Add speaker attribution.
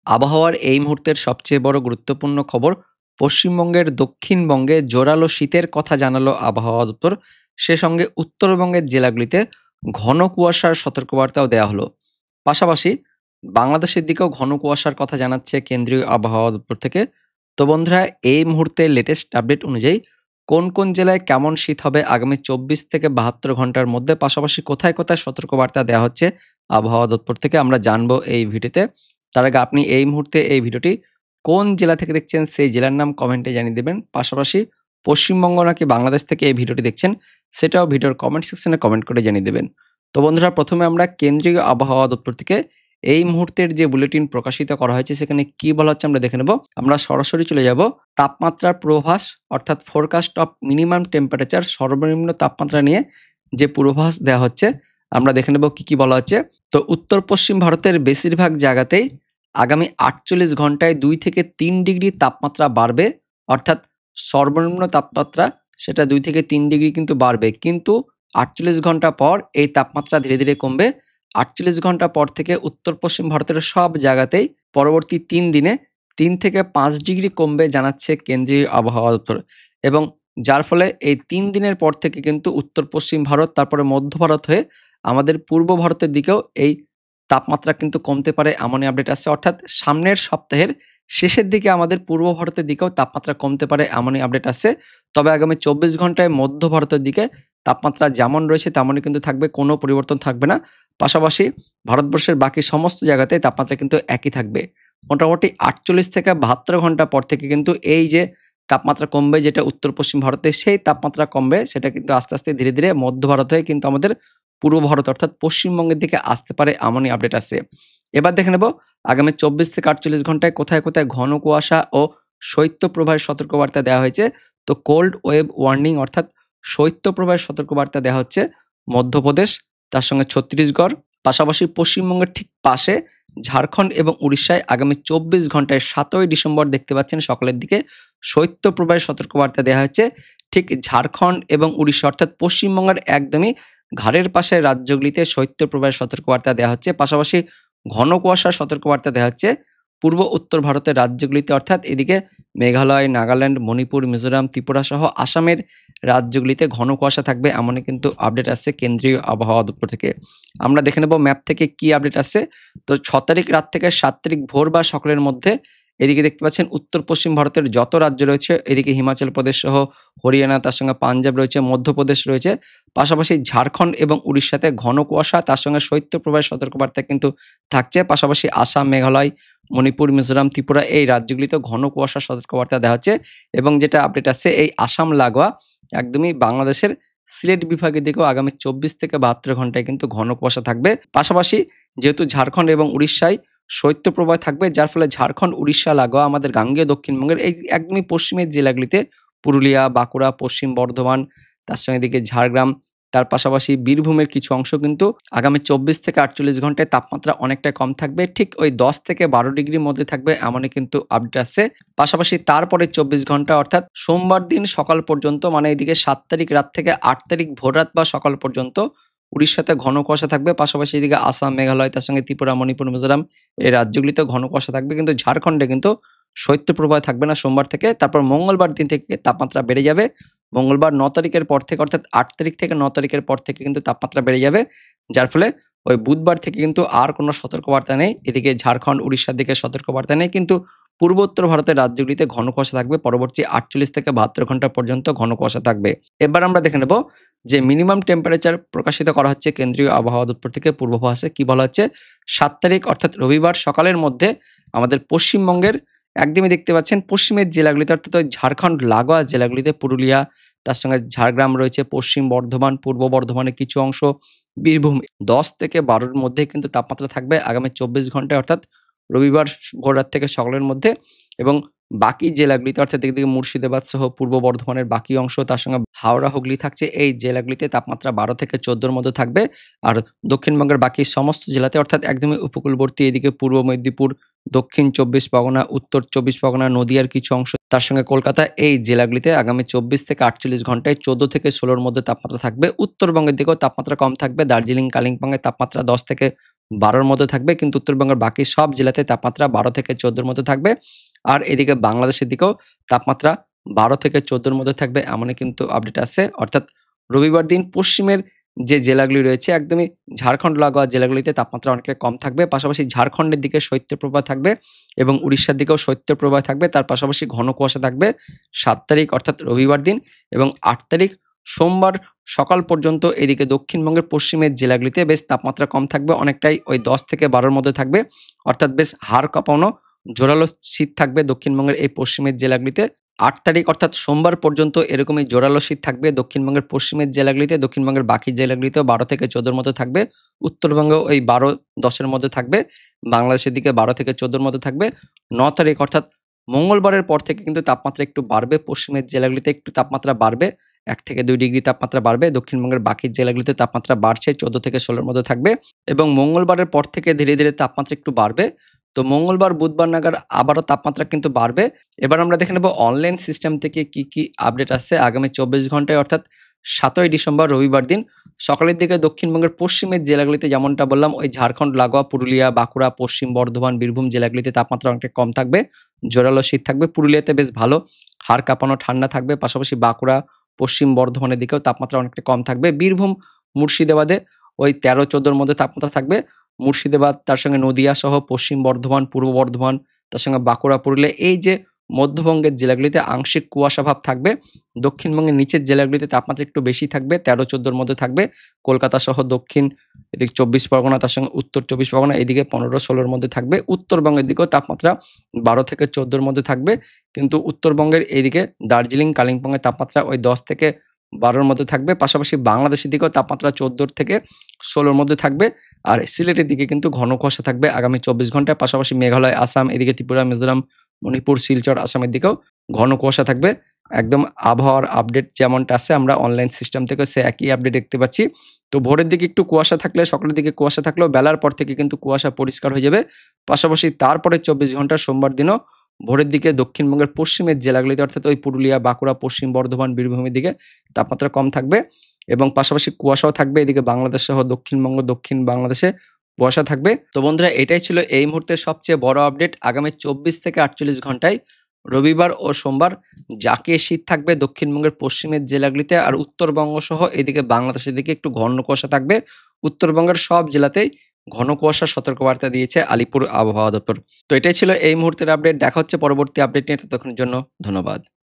Speaker 1: আবহাওয়ার এই মুহূর্তের সবচেয়ে বড় গুরুত্বপূর্ণ খবর, পশ্চিমবঙ্গের দক্ষিণবঙ্গে জোরালো শীতের কথা জানালো আবহাওয়া দপ্তর। সে সঙ্গে উত্তরবঙ্গের জেলাগুলিতে ঘন কুয়াশার সতর্কবার্তাও দেওয়া হলো। পাশাপাশি বাংলাদেশের দিকেও ঘন কুয়াশার কথা জানাচ্ছে কেন্দ্রীয় আবহাওয়া দপ্তর থেকে। তো বন্ধুরা, এই মুহূর্তে লেটেস্ট আপডেট অনুযায়ী কোন কোন জেলায় কেমন শীত হবে আগামী 24 থেকে 72 ঘন্টার মধ্যে, পাশাপাশি কোথায় কোথায় সতর্কবার্তা দেওয়া হচ্ছে আবহাওয়া দপ্তর থেকে, আমরা জানবো এই ভিডিওতে। তার আগে আপনি এই মুহূর্তে এই ভিডিওটি কোন জেলা থেকে দেখছেন সেই জেলার নাম কমেন্টে জানিয়ে দেবেন। পাশাপাশি পশ্চিমবঙ্গ নাকি বাংলাদেশ থেকে এই ভিডিওটি দেখছেন সেটাও ভিডিওর কমেন্ট সেকশনে কমেন্ট করে জানিয়ে দেবেন। তো বন্ধুরা, প্রথমে আমরা কেন্দ্রীয় আবহাওয়া দপ্তর থেকে এই মুহূর্তের যে বুলেটিন প্রকাশিত করা হয়েছে সেখানে কি বলা হচ্ছে আমরা দেখে নেব। আমরা সরাসরি চলে যাব তাপমাত্রার পূর্বাভাস অর্থাৎ ফোরকাস্ট অফ মিনিমাম টেম্পারেচার, সর্বনিম্ন তাপমাত্রা নিয়ে যে পূর্বাভাস দেওয়া হচ্ছে আমরা দেখে নেব কি কি বলা হচ্ছে। তো উত্তর পশ্চিম ভারতের বেশিরভাগ জায়গাতেই আগামী 48 ঘন্টায় 2 থেকে 3 ডিগ্রি তাপমাত্রা বাড়বে, অর্থাৎ সর্বনিম্ন তাপমাত্রা সেটা 2 থেকে 3 ডিগ্রি কিন্তু বাড়বে, কিন্তু 48 ঘন্টা পর এই তাপমাত্রা ধীরে ধীরে কমবে। 48 ঘন্টা পর থেকে উত্তর পশ্চিম ভারতের সব জায়গাতেই পরবর্তী 3 দিনে 3 থেকে 5 ডিগ্রি কমবে জানাচ্ছে কেন্দ্রীয় আবহাওয়া দপ্তর। এবং যার ফলে এই 3 দিনের পর থেকে কিন্তু উত্তর পশ্চিম ভারত, তারপরে মধ্য ভারত হয়ে আমাদের পূর্ব ভারতের দিকেও এই তাপমাত্রা কিন্তু কমতে পারে এমনই আপডেট আসছে। অর্থাৎ সামনের সপ্তাহের শেষের দিকে আমাদের পূর্ব ভারতের দিকেও তাপমাত্রা কমতে পারে এমনই আপডেট আসছে। তবে আগামী 24 ঘন্টায় মধ্য ভারতের দিকে তাপমাত্রা যেমন রয়েছে তেমনই কিন্তু থাকবে, কোনো পরিবর্তন থাকবে না। পাশাপাশি ভারতবর্ষের বাকি সমস্ত জায়গাতে তাপমাত্রা কিন্তু একই থাকবে। মোটামুটি 48 থেকে 72 ঘন্টা পর থেকে কিন্তু এই যে তাপমাত্রা কমবে, যেটা উত্তর পশ্চিম ভারতে সেই তাপমাত্রা কমবে, সেটা কিন্তু আস্তে আস্তে ধীরে ধীরে মধ্য ভারত হয়ে কিন্তু আমাদের পূর্ব ভারত অর্থাৎ পশ্চিমবঙ্গের দিকে আসতে পারে এমনই আপডেট আছে। এবার দেখে নেব আগামী 24 থেকে 48 ঘন্টায় কোথায় কোথায় ঘন কুয়াশা ও শৈত্যপ্রবাহের সতর্কবার্তা দেওয়া হয়েছে। তো কোল্ড ওয়েভ ওয়ার্নিং অর্থাৎ শৈত্যপ্রবাহের সতর্কবার্তা দেওয়া হচ্ছে মধ্যপ্রদেশ, তার সঙ্গে ছত্তিশগড়, পাশাপাশি পশ্চিমবঙ্গের ঠিক পাশে ঝাড়খণ্ড এবং উড়িষ্যায় আগামী 24 ঘন্টায় 7ই ডিসেম্বর দেখতে পাচ্ছেন সকালের দিকে শৈত্যপ্রবাহের সতর্কবার্তা দেওয়া হয়েছে। ঠিক ঝাড়খণ্ড এবং উড়িষ্যা অর্থাৎ পশ্চিমবঙ্গের একদমই ঘাড়ের পাশের রাজ্যগুলিতে শৈত্যপ্রবাহের সতর্কবার্তা দেওয়া হচ্ছে। পাশাপাশি ঘন কুয়াশার সতর্কবার্তা দেওয়া হচ্ছে পূর্ব উত্তর ভারতের রাজ্যগুলিতে, অর্থাৎ এদিকে মেঘালয়, নাগাল্যান্ড, মণিপুর, মিজোরাম, ত্রিপুরা সহ আসামের রাজ্যগুলিতে ঘন কুয়াশা থাকবে এমনই কিন্তু আপডেট আসছে কেন্দ্রীয় আবহাওয়া দপ্তর থেকে। আমরা দেখে নেব ম্যাপ থেকে কি আপডেট আসছে। তো 6 তারিখ রাত থেকে 7 তারিখ ভোর বা সকালের মধ্যে এদিকে দেখতে পাচ্ছেন উত্তর পশ্চিম ভারতের যত রাজ্য রয়েছে, এদিকে হিমাচল প্রদেশ সহ হরিয়ানা, তার সঙ্গে পাঞ্জাব রয়েছে, মধ্যপ্রদেশ রয়েছে, পাশাপাশি ঝাড়খণ্ড এবং উড়িষ্যাতে ঘন কুয়াশা তার সঙ্গে শৈত্যপ্রবাহের সতর্কবার্তা কিন্তু থাকছে। পাশাপাশি আসাম, মেঘালয়, মণিপুর, মিজোরাম, ত্রিপুরা এই রাজ্যগুলিতে ঘন কুয়াশার সতর্কবার্তা দেওয়া হচ্ছে। এবং যেটা আপডেট আসছে, এই আসাম লাগোয়া একদমই বাংলাদেশের সিলেট বিভাগের দিকেও আগামী 24 থেকে 72 ঘন্টায় কিন্তু ঘন কুয়াশা থাকবে। পাশাপাশি যেহেতু ঝাড়খণ্ড এবং উড়িষ্যায় শৈত্যপ্রবাহ থাকবে, যার ফলে ঝাড়খণ্ড, উড়িষ্যা লাগোয়া আমাদের গাঙ্গেয় দক্ষিণবঙ্গের এই একদমই পশ্চিমের জেলাগুলিতে পুরুলিয়া, বাঁকুড়া, পশ্চিম বর্ধমান, তার সঙ্গে এদিকে ঝাড়গ্রাম, তার পাশাপাশি বীরভূমের কিছু অংশ কিন্তু আগামী 24 থেকে 48 ঘন্টায় তাপমাত্রা অনেকটাই কম থাকবে, ঠিক ওই 10 থেকে 12 ডিগ্রির মধ্যে থাকবে এমনই কিন্তু আপডেট আসছে। পাশাপাশি তারপরে 24 ঘন্টা অর্থাৎ সোমবার দিন সকাল পর্যন্ত, মানে এদিকে 7 তারিখ রাত থেকে 8 তারিখ ভোররাত বা সকাল পর্যন্ত উড়িষ্যাতে ঘন কুয়াশা থাকবে। পাশাপাশি এদিকে আসাম, মেঘালয়, তার সঙ্গে ত্রিপুরা, মণিপুর, মিজোরাম এই রাজ্যগুলিতে ঘন কুয়াশা থাকবে, কিন্তু ঝাড়খণ্ডে কিন্তু শৈত্যপ্রবাহ থাকবে না সোমবার থেকে। তারপর মঙ্গলবার দিন থেকে তাপমাত্রা বেড়ে যাবে। মঙ্গলবার 9 তারিখের পর থেকে অর্থাৎ 8 তারিখ থেকে 9 তারিখের পর থেকে কিন্তু তাপমাত্রা বেড়ে যাবে, যার ফলে ওই বুধবার থেকে কিন্তু আর কোনো সতর্কবার্তা নেই। এদিকে ঝাড়খণ্ড, উড়িষ্যার দিকে সতর্কবার্তা নেই, কিন্তু পূর্বোত্তর ভারতের রাজ্যগুলিতে ঘন কুয়াশা থাকবে। পরবর্তী 48 থেকে 72 ঘন্টা পর্যন্ত ঘন কুয়াশা থাকবে। এবার আমরা দেখে নেব যে মিনিমাম টেম্পারেচার প্রকাশিত করা হচ্ছে কেন্দ্রীয় আবহাওয়া দপ্তর থেকে পূর্বাভাসে কি বলা হচ্ছে। 7 তারিখ অর্থাৎ রবিবার সকালের মধ্যে আমাদের পশ্চিমবঙ্গের একদমই দেখতে পাচ্ছেন পশ্চিমের জেলাগুলিতে অর্থাৎ ওই ঝাড়খণ্ড লাগোয়া জেলাগুলিতে পুরুলিয়া, তার সঙ্গে ঝাড়গ্রাম রয়েছে, পশ্চিম বর্ধমান, পূর্ব বর্ধমানের কিছু অংশ, বীরভূম 10 থেকে 12-র মধ্যে কিন্তু তাপমাত্রা থাকবে আগামী 24 ঘন্টায় অর্থাৎ রবিবার ভোররাত থেকে সকালের মধ্যে। এবং বাকি জেলাগুলিতে অর্থাৎ দিকে মুর্শিদাবাদ সহ পূর্ব বর্ধমানের বাকি অংশ, তার সঙ্গে হাওড়া, হুগলি থাকছে, এই জেলাগুলিতে তাপমাত্রা 12 থেকে 14-র মধ্যে থাকবে। আর দক্ষিণবঙ্গের বাকি সমস্ত জেলাতে অর্থাৎ একদমই উপকূলবর্তী এদিকে পূর্ব মেদিনীপুর, দক্ষিণ ২৪ পরগনা, উত্তর ২৪ পরগনা, নদীয়ার কিছু অংশ, তার সঙ্গে কলকাতা, এই জেলাগুলিতে আগামী ২৪ থেকে ৪৮ ঘন্টায় ১৪ থেকে ১৬-র মধ্যে তাপমাত্রা থাকবে। উত্তরবঙ্গের দিকেও তাপমাত্রা কম থাকবে। দার্জিলিং, কালিম্পংয়ে তাপমাত্রা ১০ থেকে ১২-র মধ্যে থাকবে, কিন্তু উত্তরবঙ্গের বাকি সব জেলাতে তাপমাত্রা ১২ থেকে ১৪-র মধ্যে থাকবে। আর এদিকে বাংলাদেশের দিকেও তাপমাত্রা ১২ থেকে ১৪-র মধ্যে থাকবে, এমনই কিন্তু আপডেট আছে। অর্থাৎ রবিবার দিন পশ্চিমের যে জেলাগুলি রয়েছে, একদমই ঝাড়খণ্ড লাগোয়া জেলাগুলিতে তাপমাত্রা অনেকটাই কম থাকবে। পাশাপাশি ঝাড়খণ্ডের দিকে শৈত্যপ্রবাহ থাকবে এবং উড়িষ্যার দিকেও শৈত্যপ্রবাহ থাকবে। তার পাশাপাশি ঘন কুয়াশা থাকবে ৭ তারিখ অর্থাৎ রবিবার দিন এবং ৮ তারিখ সোমবার সকাল পর্যন্ত। এদিকে দক্ষিণবঙ্গের পশ্চিমের জেলাগুলিতে বেশ তাপমাত্রা কম থাকবে, অনেকটাই ওই ১০ থেকে ১২-র মধ্যে থাকবে। অর্থাৎ বেশ হাড় কাঁপানো জোরালো শীত থাকবে দক্ষিণবঙ্গের এই পশ্চিমের জেলাগুলিতে। ৮ তারিখ অর্থাৎ সোমবার পর্যন্ত এরকমই জোরালো শীত থাকবে দক্ষিণবঙ্গের পশ্চিমের জেলাগুলিতে। দক্ষিণবঙ্গের বাকি জেলাগুলিতেও ১২ থেকে ১৪-র মধ্যে থাকবে। উত্তরবঙ্গেও ওই ১২-১০-এর মধ্যে থাকবে। বাংলাদেশের দিকে ১২ থেকে ১৪-র মধ্যে থাকবে। ৯ তারিখ অর্থাৎ মঙ্গলবারের পর থেকে কিন্তু তাপমাত্রা একটু বাড়বে। পশ্চিমের জেলাগুলিতে একটু তাপমাত্রা বাড়বে, ১ থেকে ২ ডিগ্রি তাপমাত্রা বাড়বে। দক্ষিণবঙ্গের বাকি জেলাগুলিতে তাপমাত্রা বাড়ছে, ১৪ থেকে ১৬-র মধ্যে থাকবে এবং মঙ্গলবারের পর থেকে ধীরে ধীরে তাপমাত্রা একটু বাড়বে। তো মঙ্গলবার, বুধবার নাগাদ আবারও তাপমাত্রা কিন্তু বাড়বে। এবার আমরা দেখে নেব অনলাইন সিস্টেম থেকে কি আপডেট আসছে আগামী ২৪ ঘন্টায়, অর্থাৎ ৭ই ডিসেম্বর রবিবার দিন সকালের দিকে দক্ষিণবঙ্গের পশ্চিমের জেলাগুলিতে, যেমনটা বললাম, ওই ঝাড়খণ্ড লাগোয়া পুরুলিয়া, বাঁকুড়া, পশ্চিম বর্ধমান, বীরভূম জেলাগুলিতে তাপমাত্রা অনেকটা কম থাকবে, জোরালো শীত থাকবে। পুরুলিয়াতে বেশ ভালো হাড় কাঁপানো ঠান্ডা থাকবে। পাশাপাশি বাঁকুড়া, পশ্চিম বর্ধমানের দিকেও তাপমাত্রা অনেকটা কম থাকবে। বীরভূম, মুর্শিদাবাদে ওই ১৩-১৪-র মধ্যে তাপমাত্রা থাকবে। মুর্শিদাবাদ, তার সঙ্গে নদিয়া সহ পশ্চিম বর্ধমান, পূর্ব বর্ধমান, তার সঙ্গে বাঁকুড়া, পুরুলিয়া, এই যে মধ্যবঙ্গের জেলাগুলিতে আংশিক কুয়াশা ভাব থাকবে। দক্ষিণবঙ্গের নিচের জেলাগুলিতে তাপমাত্রা একটু বেশি থাকবে, ১৩-১৪-র মধ্যে থাকবে। কলকাতা সহ দক্ষিণ এদিকে ২৪ পরগনা, তার সঙ্গে উত্তর ২৪ পরগনা এদিকে ১৫-১৬-র মধ্যে থাকবে। উত্তরবঙ্গের দিকেও তাপমাত্রা ১২ থেকে ১৪-র মধ্যে থাকবে, কিন্তু উত্তরবঙ্গের এইদিকে দার্জিলিং, কালিম্পংয়ের তাপমাত্রা ওই ১০ থেকে ১২-র মধ্যে থাকবে। পাশাপাশি বাংলাদেশের দিকেও তাপমাত্রা ১৪ থেকে ১৬-র মধ্যে থাকবে। আর সিলেটের দিকে কিন্তু ঘন কুয়াশা থাকবে আগামী ২৪ ঘন্টায়। পাশাপাশি মেঘালয়, আসাম, এদিকে ত্রিপুরা, মিজোরাম, মণিপুর, শিলচর, আসামের দিকেও ঘন কুয়াশা থাকবে। একদম আবহাওয়ার আপডেট যেমনটা আসছে আমরা অনলাইন সিস্টেম থেকে সে একই আপডেট দেখতে পাচ্ছি। তো ভোরের দিকে একটু কুয়াশা থাকলে, সকালের দিকে কুয়াশা থাকলেও বেলার পর থেকে কিন্তু কুয়াশা পরিষ্কার হয়ে যাবে। পাশাপাশি তারপরে ২৪ ঘন্টা সোমবার দিনও ভোরের দিকে দক্ষিণবঙ্গের পশ্চিমের জেলাগুলিতে, অর্থাৎ ওই পুরুলিয়া, বাঁকুড়া, পশ্চিম বর্ধমান, বীরভূমের দিকে তাপমাত্রা কম থাকবে এবং পাশাপাশি কুয়াশাও থাকবে। এদিকে বাংলাদেশ সহ দক্ষিণবঙ্গ, দক্ষিণ বাংলাদেশে কুয়াশা থাকবে। তো বন্ধুরা, এটাই ছিল এই মুহূর্তের সবচেয়ে বড় আপডেট। আগামী ২৪ থেকে ৪৮ ঘন্টায় রবিবার ও সোমবার জাঁকিয়ে শীত থাকবে দক্ষিণবঙ্গের পশ্চিমের জেলাগুলিতে, আর উত্তরবঙ্গ সহ এদিকে বাংলাদেশের দিকে একটু ঘন কুয়াশা থাকবে। উত্তরবঙ্গের সব জেলাতেই ঘন কুয়াশার সতর্কবার্তা দিয়েছে আলিপুর আবহাওয়া দপ্তর। তো এটাই ছিল এই মুহূর্তের আপডেট। দেখা হচ্ছে পরবর্তী আপডেট নিয়ে, ততক্ষণের জন্য ধন্যবাদ।